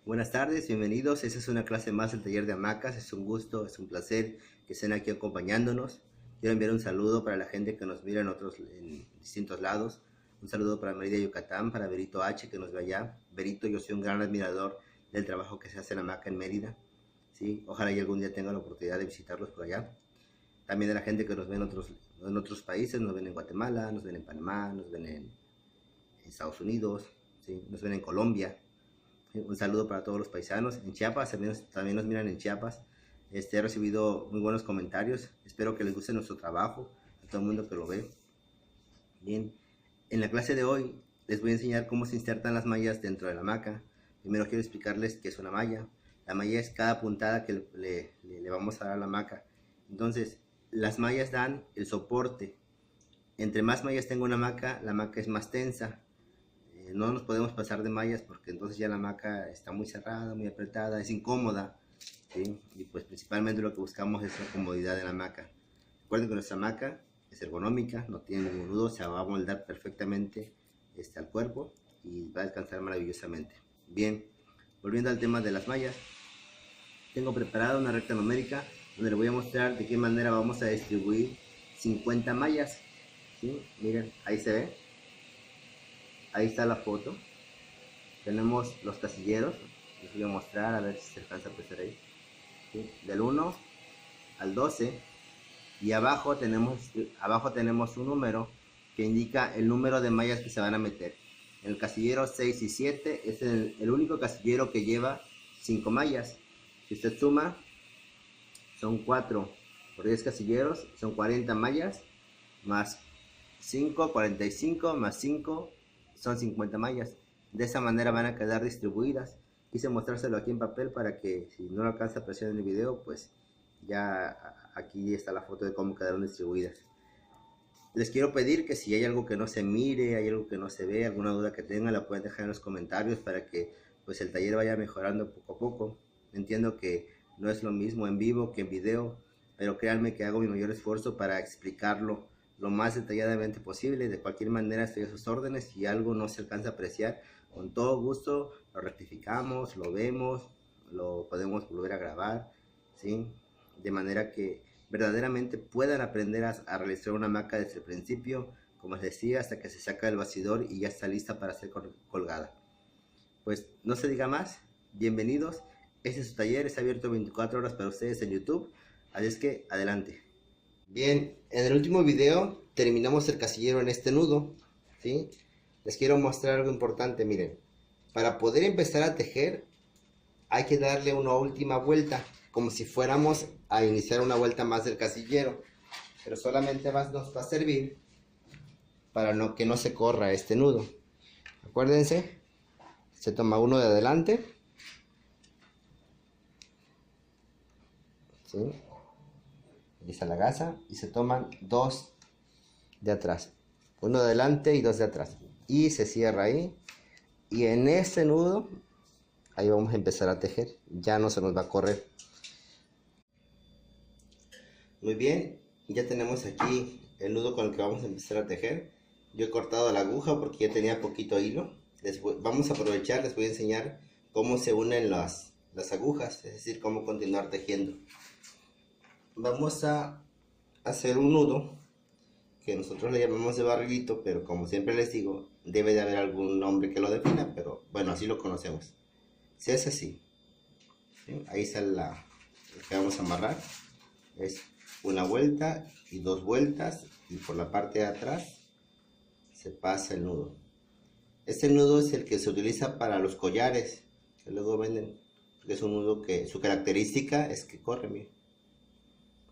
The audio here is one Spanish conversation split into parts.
Buenas tardes, bienvenidos. Esta es una clase más del taller de hamacas. Es un gusto, es un placer que estén aquí acompañándonos. Quiero enviar un saludo para la gente que nos mira en distintos lados. Un saludo para Mérida, Yucatán, para Berito H, que nos ve allá. Berito, yo soy un gran admirador del trabajo que se hace en hamaca en Mérida. ¿Sí? Ojalá y algún día tenga la oportunidad de visitarlos por allá. También de la gente que nos ve en otros países, nos ven en Guatemala, nos ven en Panamá, nos ven en Estados Unidos, ¿sí? Nos ven en Colombia. Un saludo para todos los paisanos. En Chiapas, también nos miran en Chiapas. He recibido muy buenos comentarios. Espero que les guste nuestro trabajo, a todo el mundo que lo ve. Bien, en la clase de hoy les voy a enseñar cómo se insertan las mallas dentro de la hamaca. Primero quiero explicarles qué es una malla. La malla es cada puntada que le vamos a dar a la hamaca. Entonces, las mallas dan el soporte. Entre más mallas tenga una hamaca, la hamaca es más tensa. No nos podemos pasar de mallas porque entonces ya la hamaca está muy cerrada, muy apretada, es incómoda, ¿sí? Y pues principalmente lo que buscamos es la comodidad de la hamaca. Recuerden que nuestra hamaca es ergonómica, no tiene ningún nudo, se va a moldar perfectamente al cuerpo y va a descansar maravillosamente. Bien, volviendo al tema de las mallas, tengo preparada una recta numérica donde les voy a mostrar de qué manera vamos a distribuir 50 mallas, ¿sí? Miren, ahí se ve. Ahí está la foto. Tenemos los casilleros. Les voy a mostrar a ver si se alcanza a apreciar ahí. ¿Sí? Del 1 al 12. Y abajo tenemos un número que indica el número de mallas que se van a meter. El casillero 6 y 7 es el único casillero que lleva 5 mallas. Si usted suma, son 4 por 10 casilleros, son 40 mallas, más 5, 45, más 5, son 50 mallas. De esa manera van a quedar distribuidas. Quise mostrárselo aquí en papel para que si no lo alcanza a apreciar en el video, pues ya aquí está la foto de cómo quedaron distribuidas. Les quiero pedir que si hay algo que no se mire, hay algo que no se ve, alguna duda que tengan, la pueden dejar en los comentarios para que pues el taller vaya mejorando poco a poco. Entiendo que no es lo mismo en vivo que en video, pero créanme que hago mi mayor esfuerzo para explicarlo lo más detalladamente posible. De cualquier manera estoy a sus órdenes. Si algo no se alcanza a apreciar, con todo gusto lo rectificamos, lo vemos, lo podemos volver a grabar, ¿sí? De manera que verdaderamente puedan aprender a realizar una hamaca desde el principio, como les decía, hasta que se saca del bastidor y ya está lista para ser colgada. Pues no se diga más, bienvenidos. Este es su taller, está abierto 24 horas para ustedes en YouTube, así es que adelante. Bien, en el último video terminamos el casillero en este nudo, ¿sí? Les quiero mostrar algo importante, miren. Para poder empezar a tejer hay que darle una última vuelta, como si fuéramos a iniciar una vuelta más del casillero, pero solamente nos va a servir para que no se corra este nudo. Acuérdense, se toma uno de adelante, ¿sí? Lista la gasa y se toman dos de atrás, uno de adelante y dos de atrás, y se cierra ahí, y en este nudo ahí vamos a empezar a tejer, ya no se nos va a correr. Muy bien, ya tenemos aquí el nudo con el que vamos a empezar a tejer. Yo he cortado la aguja porque ya tenía poquito hilo. Vamos a aprovechar, les voy a enseñar cómo se unen las agujas, es decir, cómo continuar tejiendo. Vamos a hacer un nudo que nosotros le llamamos de barrilito, pero como siempre les digo, debe de haber algún nombre que lo defina, pero bueno, así lo conocemos. Se hace así, ¿sí? Ahí está lo que vamos a amarrar, es una vuelta y dos vueltas, y por la parte de atrás se pasa el nudo. Este nudo es el que se utiliza para los collares que luego venden, es un nudo que su característica es que corre bien.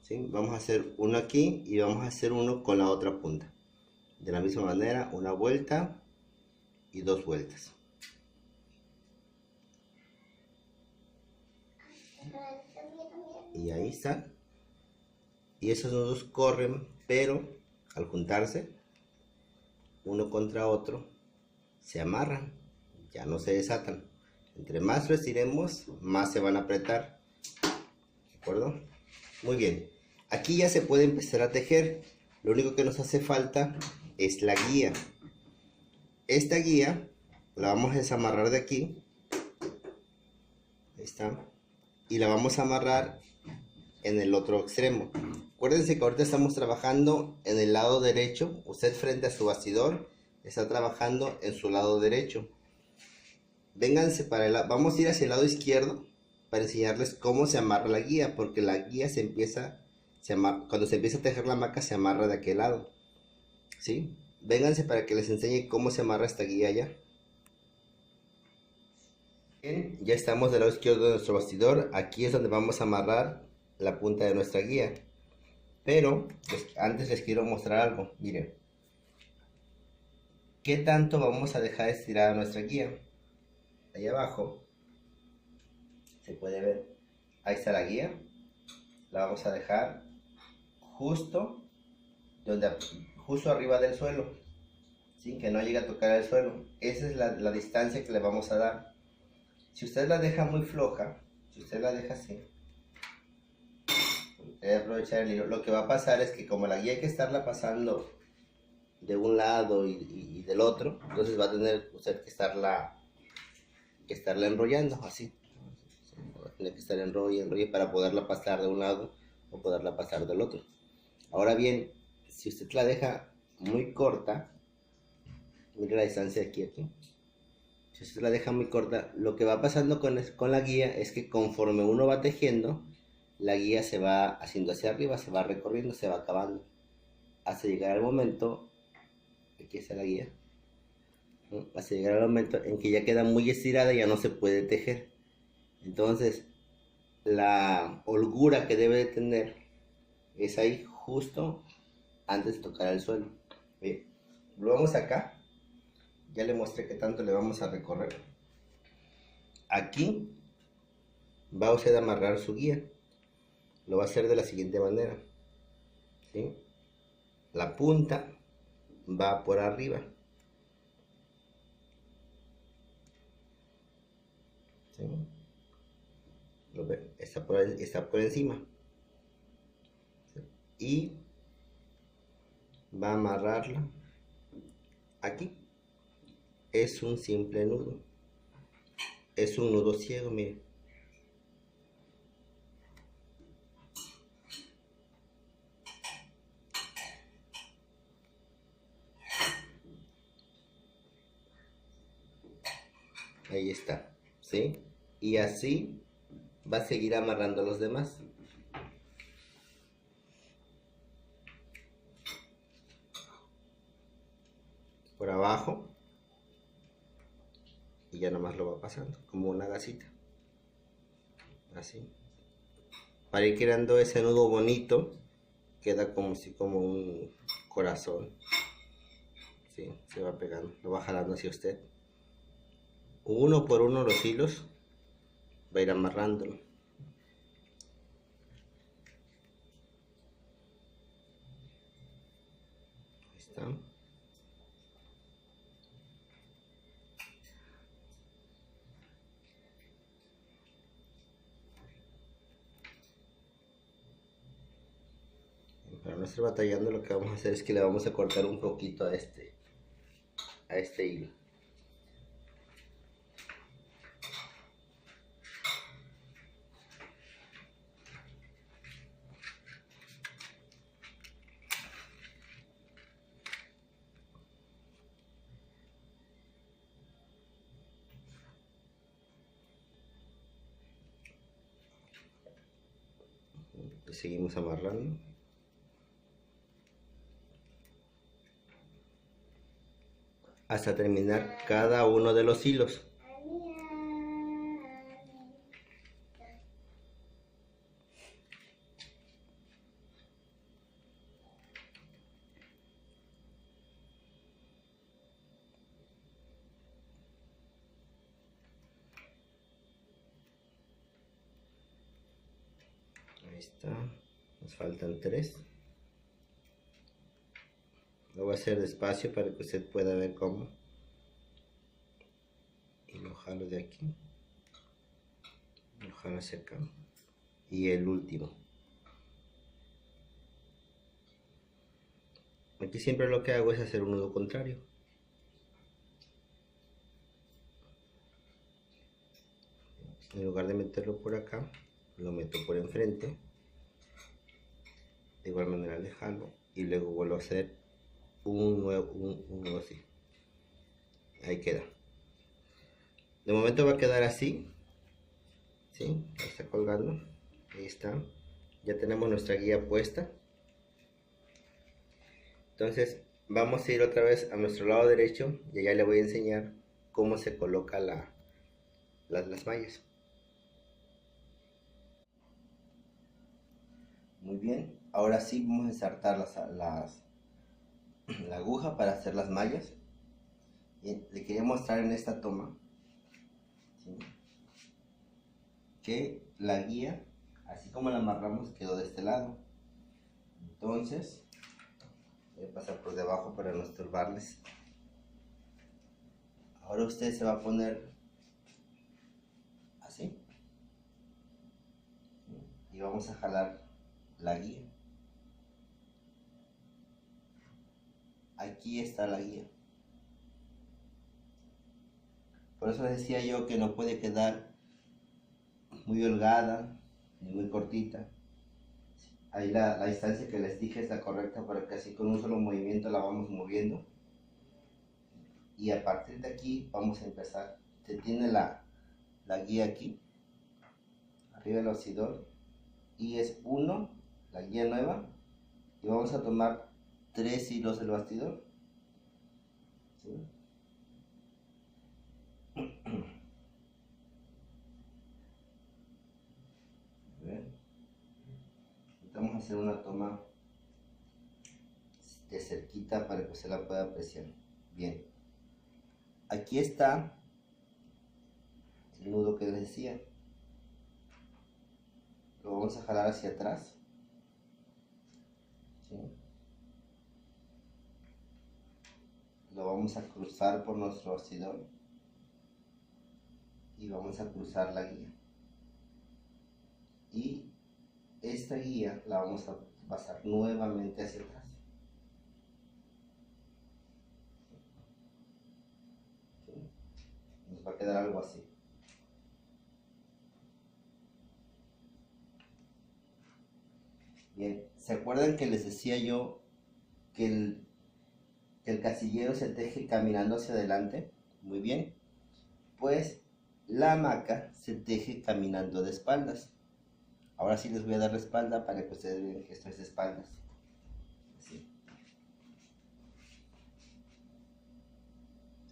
¿Sí? Vamos a hacer uno aquí y vamos a hacer uno con la otra punta. De la misma manera, una vuelta y dos vueltas. Y ahí está. Y esos nudos corren, pero al juntarse uno contra otro se amarran, ya no se desatan. Entre más lo estiremos, más se van a apretar. ¿De acuerdo? Muy bien, aquí ya se puede empezar a tejer. Lo único que nos hace falta es la guía. Esta guía la vamos a desamarrar de aquí Ahí está. Y la vamos a amarrar en el otro extremo. Acuérdense que ahorita estamos trabajando en el lado derecho. Usted frente a su bastidor está trabajando en su lado derecho. Vénganse para vamos a ir hacia el lado izquierdo para enseñarles cómo se amarra la guía, porque la guía cuando se empieza a tejer la hamaca se amarra de aquel lado. ¿Sí? Vénganse para que les enseñe cómo se amarra esta guía ya. Bien, ya estamos del lado izquierdo de nuestro bastidor. Aquí es donde vamos a amarrar la punta de nuestra guía. Pero antes les quiero mostrar algo. Miren, ¿qué tanto vamos a dejar estirada nuestra guía? Ahí abajo se puede ver. Ahí está la guía. La vamos a dejar justo arriba del suelo, sin que no llegue a tocar el suelo. Esa es la distancia que le vamos a dar. Si usted la deja muy floja, si usted la deja así, voy a aprovechar el hilo. Lo que va a pasar es que como la guía hay que estarla pasando de un lado y del otro, entonces va a tener usted que estarla enrollando así. Va a tener que estar enrolle para poderla pasar de un lado o poderla pasar del otro. Ahora bien, si usted la deja muy corta, mire la distancia aquí. Si usted la deja muy corta, lo que va pasando con la guía es que conforme uno va tejiendo, la guía se va haciendo hacia arriba, se va recorriendo, se va acabando, hasta llegar al momento, aquí está la guía, ¿no? Hasta llegar al momento en que ya queda muy estirada y ya no se puede tejer. Entonces, la holgura que debe de tener es ahí justo antes de tocar el suelo. Bien, volvamos acá. Ya le mostré qué tanto le vamos a recorrer. Aquí va usted a amarrar su guía. Lo va a hacer de la siguiente manera. ¿Sí? La punta va por arriba. ¿Sí? ¿Lo ve? Está por encima. ¿Sí? Y va a amarrarla aquí. Es un simple nudo. Es un nudo ciego, miren. Ahí está, ¿sí? Y así va a seguir amarrando los demás. Por abajo. Y ya nomás lo va pasando, como una gasita. Así. Para ir creando ese nudo bonito, queda como un corazón. Sí, se va pegando, lo va jalando hacia usted. Uno por uno los hilos va a ir amarrándolo. Ahí está. Para no estar batallando, lo que vamos a hacer es que le vamos a cortar un poquito a este hilo. Y seguimos amarrando. Hasta terminar cada uno de los hilos. Ahí está, nos faltan 3. Lo voy a hacer despacio para que usted pueda ver cómo. Y lo jalo de aquí. Lo jalo hacia acá. Y el último. Aquí siempre lo que hago es hacer un nudo contrario. En lugar de meterlo por acá, lo meto por enfrente. De igual manera le jalo y luego vuelvo a hacer un nuevo así. Ahí queda. De momento va a quedar así. ¿Sí? Está colgando. Ahí está. Ya tenemos nuestra guía puesta. Entonces vamos a ir otra vez a nuestro lado derecho y allá le voy a enseñar cómo se coloca las mallas. Muy bien, ahora sí vamos a ensartar la aguja para hacer las mallas. Bien, le quería mostrar en esta toma, ¿sí?, que la guía, así como la amarramos, quedó de este lado. Entonces voy a pasar por debajo para no estorbarles. Ahora usted se va a poner así y vamos a jalar la guía. Aquí está la guía. Por eso decía yo que no puede quedar muy holgada ni muy cortita. Ahí la distancia que les dije es la correcta para que así con un solo movimiento la vamos moviendo. Y a partir de aquí vamos a empezar. Se tiene la guía aquí, arriba del bastidor, y es 1, la guía nueva, y vamos a tomar 3 hilos del bastidor, ¿sí? Vamos a hacer una toma de cerquita para que usted la pueda apreciar bien. Aquí está el nudo que les decía. Lo vamos a jalar hacia atrás, ¿sí? Lo vamos a cruzar por nuestro bastidor y vamos a cruzar la guía. Y esta guía la vamos a pasar nuevamente hacia atrás. ¿Sí? Nos va a quedar algo así. Bien, ¿se acuerdan que les decía yo que el casillero se teje caminando hacia adelante? Muy bien, pues la hamaca se teje caminando de espaldas. Ahora sí les voy a dar la espalda para que ustedes vean que esto es de espaldas. Así.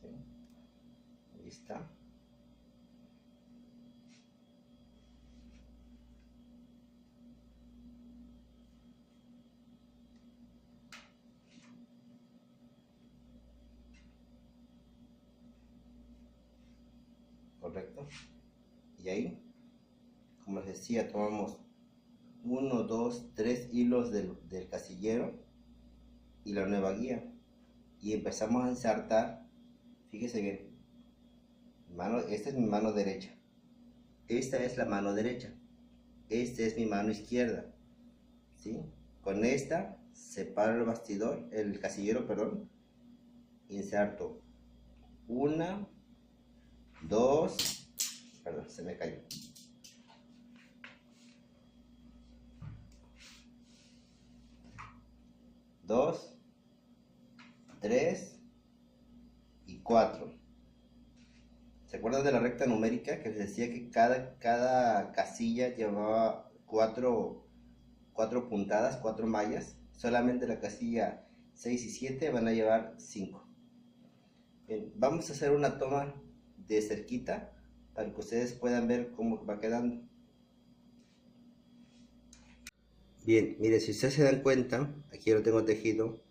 ¿Sí? Ahí está. Correcto. Y ahí, como les decía, tomamos 1, 2, 3 hilos del casillero y la nueva guía y empezamos a ensartar. Fíjese bien, esta es mi mano derecha, esta es la mano derecha, esta es mi mano izquierda, ¿sí? Con esta separo el bastidor, el casillero, perdón, inserto 1, 2, perdón, se me cayó. 2, 3 y 4. ¿Se acuerdan de la recta numérica que les decía que cada casilla llevaba 4 puntadas, 4 mallas? Solamente la casilla 6 y 7 van a llevar 5. Bien, vamos a hacer una toma de cerquita para que ustedes puedan ver cómo va quedando. Bien, miren, si ustedes se dan cuenta, aquí lo tengo tejido.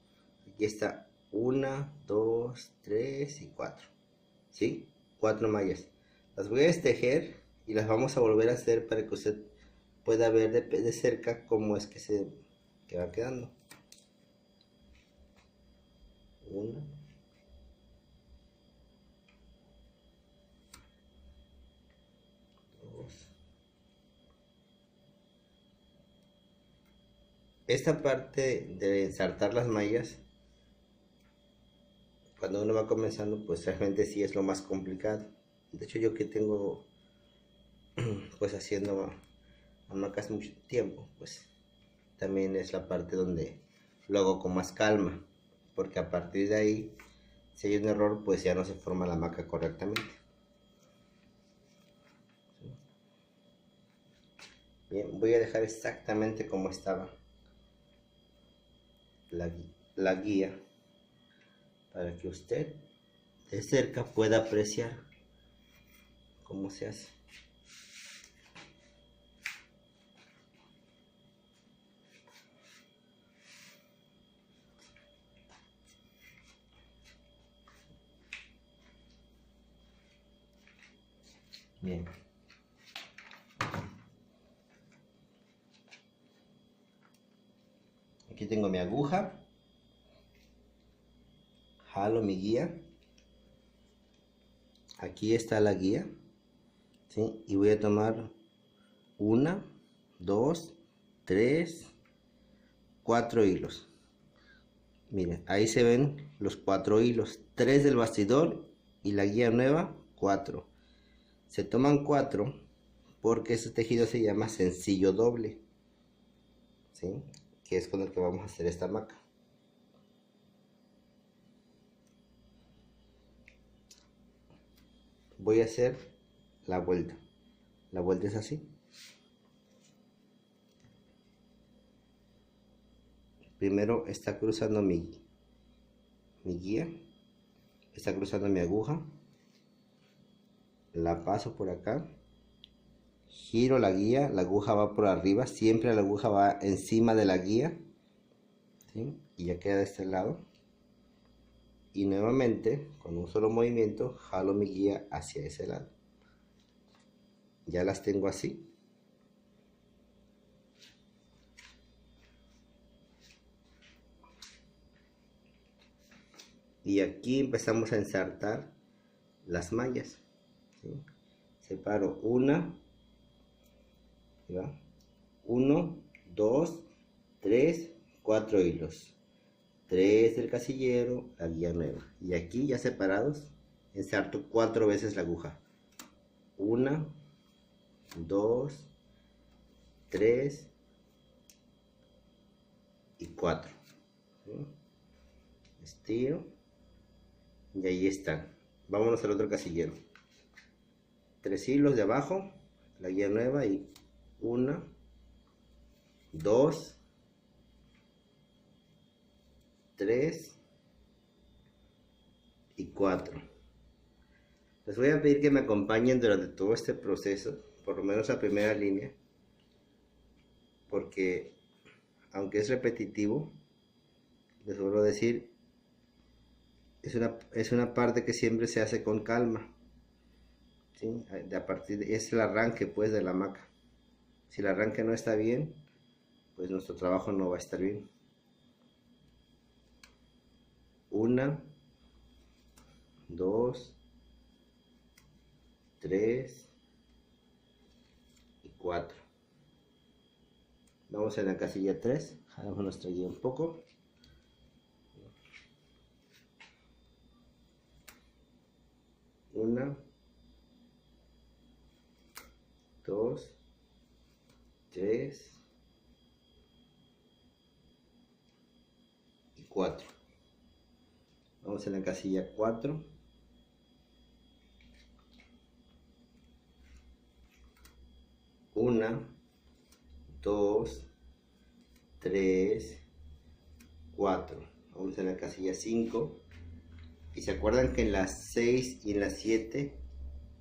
Aquí está 1, 2, 3 y 4. ¿Sí? 4 mallas. Las voy a destejer y las vamos a volver a hacer para que usted pueda ver de cerca cómo es que va quedando. 1, 2. Esta parte de ensartar las mallas, cuando uno va comenzando, pues realmente sí es lo más complicado. De hecho, yo que tengo pues haciendo hamacas mucho tiempo, pues también es la parte donde lo hago con más calma, porque a partir de ahí, si hay un error, pues ya no se forma la hamaca correctamente. Bien, voy a dejar exactamente como estaba la guía para que usted de cerca pueda apreciar cómo se hace. Bien. Aquí tengo mi aguja. Jalo mi guía. Aquí está la guía. ¿Sí? Y voy a tomar 1, 2, 3, 4 hilos. Miren, ahí se ven los 4 hilos. 3 del bastidor y la guía nueva, 4. Se toman 4 porque este tejido se llama sencillo doble. ¿Sí? Que es con el que vamos a hacer esta hamaca. Voy a hacer la vuelta. La vuelta es así. Primero está cruzando mi guía. Está cruzando mi aguja. La paso por acá. Giro la guía. La aguja va por arriba. Siempre la aguja va encima de la guía. ¿Sí? Y ya queda de este lado. Y nuevamente, con un solo movimiento, jalo mi guía hacia ese lado. Ya las tengo así. Y aquí empezamos a ensartar las mallas. ¿Sí? Separo una, 1, 2, 3, 4 hilos. 3 del casillero, la guía nueva. Y aquí ya separados, ensarto 4 veces la aguja. 1, 2, 3 y 4. ¿Sí? Estiro. Y ahí están. Vámonos al otro casillero. 3 hilos de abajo, la guía nueva y 1, 2, 3 y 4. Les voy a pedir que me acompañen durante todo este proceso, por lo menos la primera línea, porque aunque es repetitivo, les vuelvo a decir, es una parte que siempre se hace con calma. ¿Sí? Es el arranque pues de la hamaca. Si el arranque no está bien, pues nuestro trabajo no va a estar bien. 1, 2, 3 y 4. Vamos a la casilla 3, jalamos nuestra guía un poco. 1, 2, 3 y 4. Vamos a la casilla 4. 1, 2, 3, 4. Vamos a la casilla 5. Y se acuerdan que en las 6 y en las 7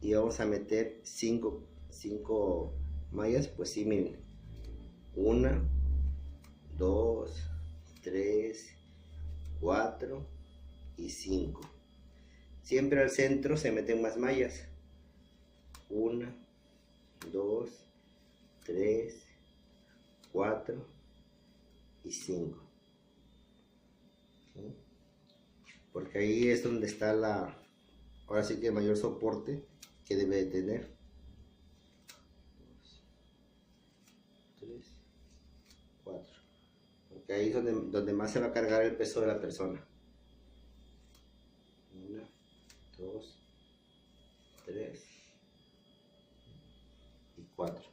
íbamos a meter 5 mallas. Pues sí, miren. 1, 2, 3, 4 y 5. Siempre al centro se meten más mallas. 1, 2, 3, 4 y 5. ¿Sí? Porque ahí es donde está ahora sí que el mayor soporte que debe de tener. 2, 3, 4. Porque ahí es donde más se va a cargar el peso de la persona. 1, 2, 3 4.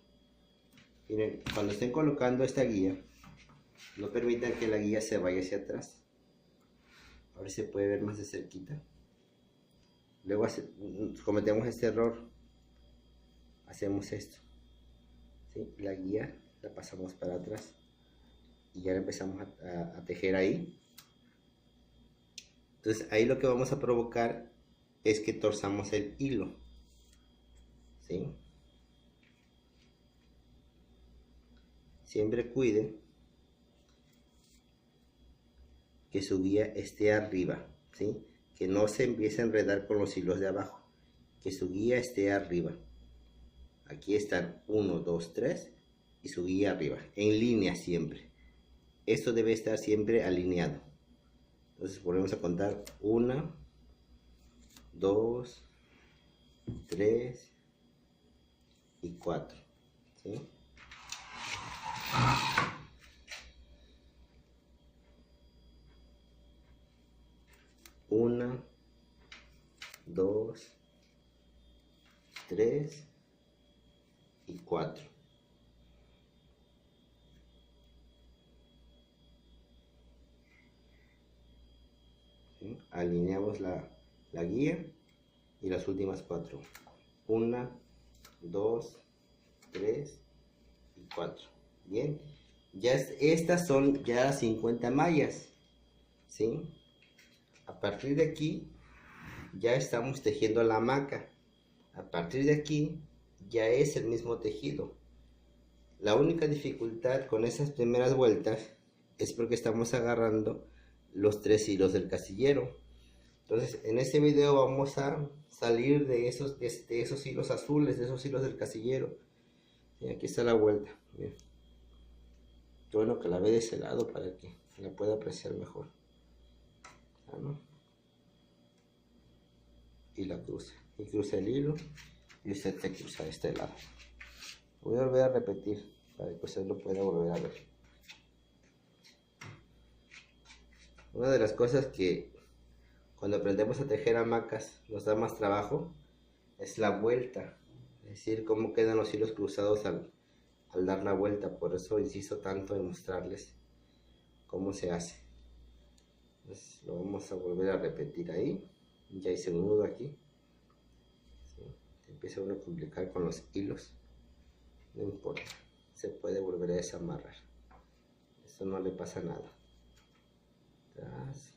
Miren, cuando estén colocando esta guía, no permitan que la guía se vaya hacia atrás. A ver si se puede ver más de cerquita. Luego cometemos este error. Hacemos esto, ¿sí? La guía la pasamos para atrás y ya empezamos a tejer ahí. Entonces ahí lo que vamos a provocar es que torzamos el hilo, ¿sí? Siempre cuide que su guía esté arriba, ¿sí? Que no se empiece a enredar con los hilos de abajo, que su guía esté arriba. Aquí están 1, 2, 3 y su guía arriba, en línea siempre. Esto debe estar siempre alineado. Entonces volvemos a contar 1, 2, 3 y 4, ¿sí? 1, 2, 3 y 4. ¿Sí? Alineamos la guía y las últimas 4. 1, 2, 3 y 4. Bien, ya estas son ya 50 mallas, ¿sí? A partir de aquí ya estamos tejiendo la hamaca. A partir de aquí ya es el mismo tejido. La única dificultad con esas primeras vueltas es porque estamos agarrando los 3 hilos del casillero. Entonces en este video vamos a salir de esos hilos azules, de esos hilos del casillero. Y aquí está la vuelta. Bien. Qué bueno que la ve de ese lado para que la pueda apreciar mejor. ¿No? Y la cruza. Y cruza el hilo y usted se cruza de este lado. Voy a volver a repetir para que usted lo pueda volver a ver. Una de las cosas que cuando aprendemos a tejer hamacas nos da más trabajo es la vuelta, es decir, cómo quedan los hilos cruzados al dar la vuelta. Por eso insisto tanto en mostrarles cómo se hace. Entonces, lo vamos a volver a repetir ahí. Ya hice un nudo aquí. ¿Sí? Empieza uno a complicar con los hilos, no importa, se puede volver a desamarrar, eso no le pasa nada. Atrás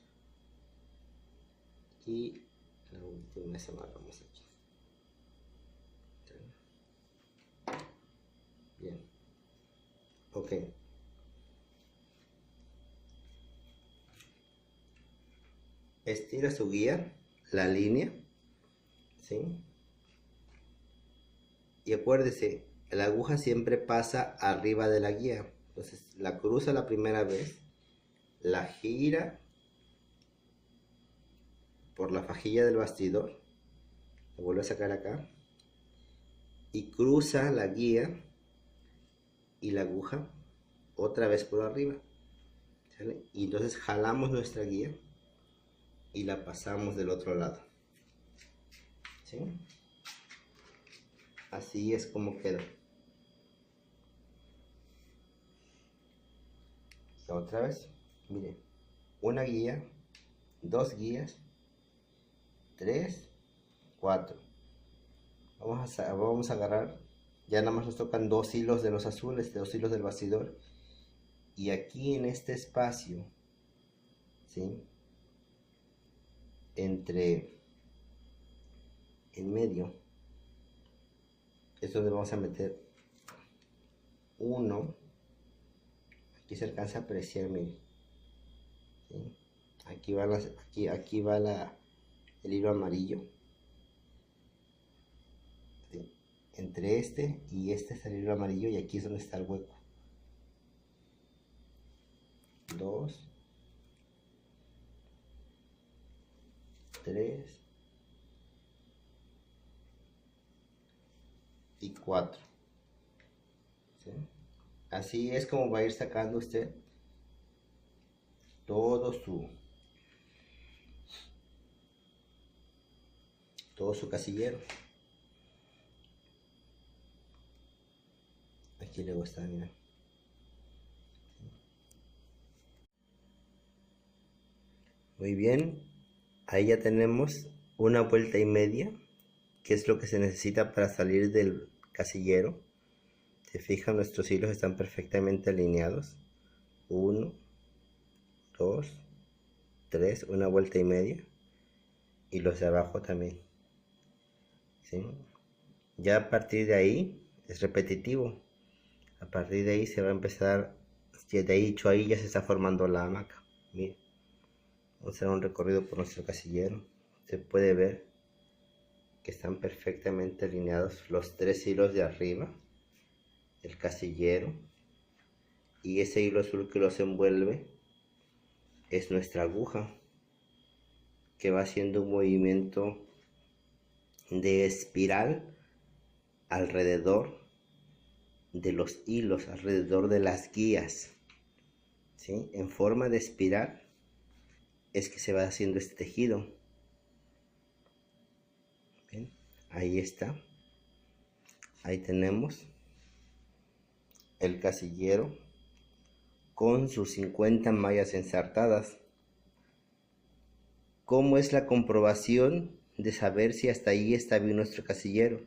y la última desamarramos aquí. Bien, ok. Estira su guía, la línea, ¿sí? Y acuérdese, la aguja siempre pasa arriba de la guía. Entonces la cruza la primera vez, la gira por la fajilla del bastidor, la vuelve a sacar acá y cruza la guía y la aguja otra vez por arriba, ¿sale? Y entonces jalamos nuestra guía y la pasamos del otro lado, ¿sí? Así es como queda. Otra vez, miren, una guía, 2 guías, 3, 4. Vamos a agarrar, ya nada más nos tocan 2 hilos de los azules, 2 hilos del bastidor, y aquí en este espacio, ¿sí? En medio es donde vamos a meter uno. Aquí se alcanza a apreciar, miren, ¿sí? Aquí va el hilo amarillo, ¿sí? Entre este y este está el hilo amarillo y aquí es donde está el hueco. 2, 3 y 4, ¿sí? Así es como va a ir sacando usted todo su casillero. Aquí le gusta, mira. Muy bien, ahí ya tenemos una vuelta y media, que es lo que se necesita para salir del casillero. Se fijan, nuestros hilos están perfectamente alineados. 1, 2, 3, una vuelta y media. Y los de abajo también. ¿Sí? Ya a partir de ahí es repetitivo. A partir de ahí se va a empezar, ya de ahí ya se está formando la hamaca. Miren, vamos a hacer un recorrido por nuestro casillero. Se puede ver que están perfectamente alineados los 3 hilos de arriba, el casillero, y ese hilo azul que los envuelve es nuestra aguja, que va haciendo un movimiento de espiral alrededor de los hilos, alrededor de las guías, ¿sí? En forma de espiral es que se va haciendo este tejido. ¿Ven? Ahí está. Ahí tenemos el casillero con sus 50 mallas ensartadas. ¿Cómo es la comprobación de saber si hasta ahí está bien nuestro casillero?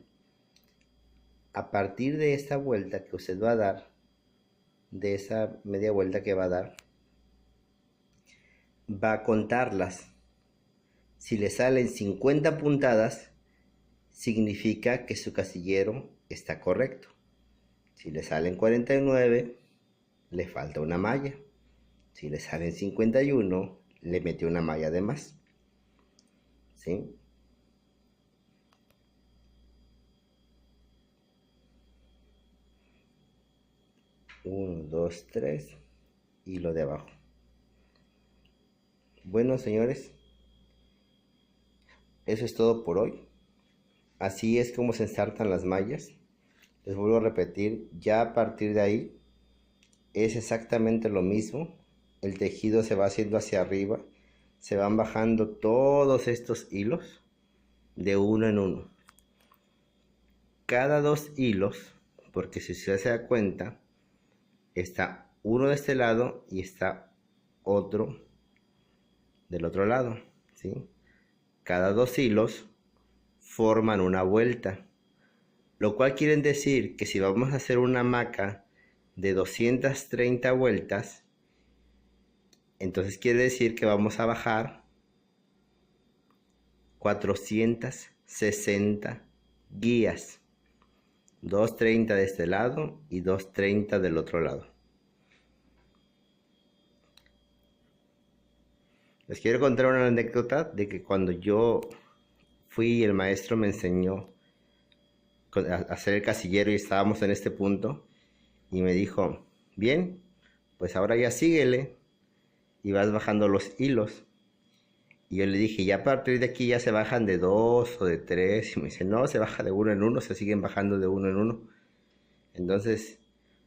A partir de esta vuelta que usted va a dar, de esa media vuelta que va a dar, va a contarlas. Si le salen 50 puntadas, significa que su casillero está correcto. Si le salen 49, le falta una malla. Si le salen 51, le metió una malla de más. ¿Sí? Uno, dos, tres, y lo de abajo. Bueno, señores, eso es todo por hoy. Así es como se ensartan las mallas. Les vuelvo a repetir, ya a partir de ahí es exactamente lo mismo. El tejido se va haciendo hacia arriba, se van bajando todos estos hilos de uno en uno. Cada 2 hilos, porque si usted se da cuenta, está uno de este lado y está otro del otro lado, ¿sí? Cada 2 hilos forman una vuelta, lo cual quiere decir que si vamos a hacer una hamaca de 230 vueltas, entonces quiere decir que vamos a bajar 460 guías, 230 de este lado y 230 del otro lado. Les quiero contar una anécdota de que cuando yo fui y el maestro me enseñó a hacer el casillero y estábamos en este punto y me dijo, bien, pues ahora ya síguele y vas bajando los hilos. Y yo le dije, ya a partir de aquí ya se bajan de 2 o de 3. Y me dice, no, se baja de uno en uno, se siguen bajando de uno en uno. Entonces,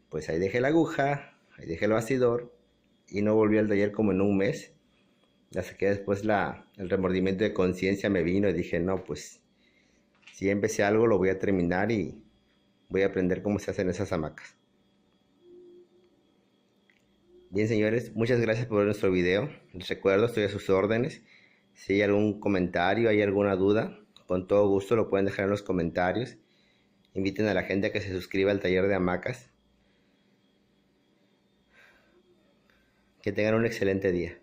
pues ahí dejé la aguja, ahí dejé el bastidor y no volví al taller como en un mes. Hasta que después el remordimiento de conciencia me vino y dije, no, pues si empecé algo lo voy a terminar y voy a aprender cómo se hacen esas hamacas. Bien, señores, muchas gracias por ver nuestro video. Les recuerdo, estoy a sus órdenes. Si hay algún comentario, hay alguna duda, con todo gusto lo pueden dejar en los comentarios. Inviten a la gente a que se suscriba al taller de hamacas. Que tengan un excelente día.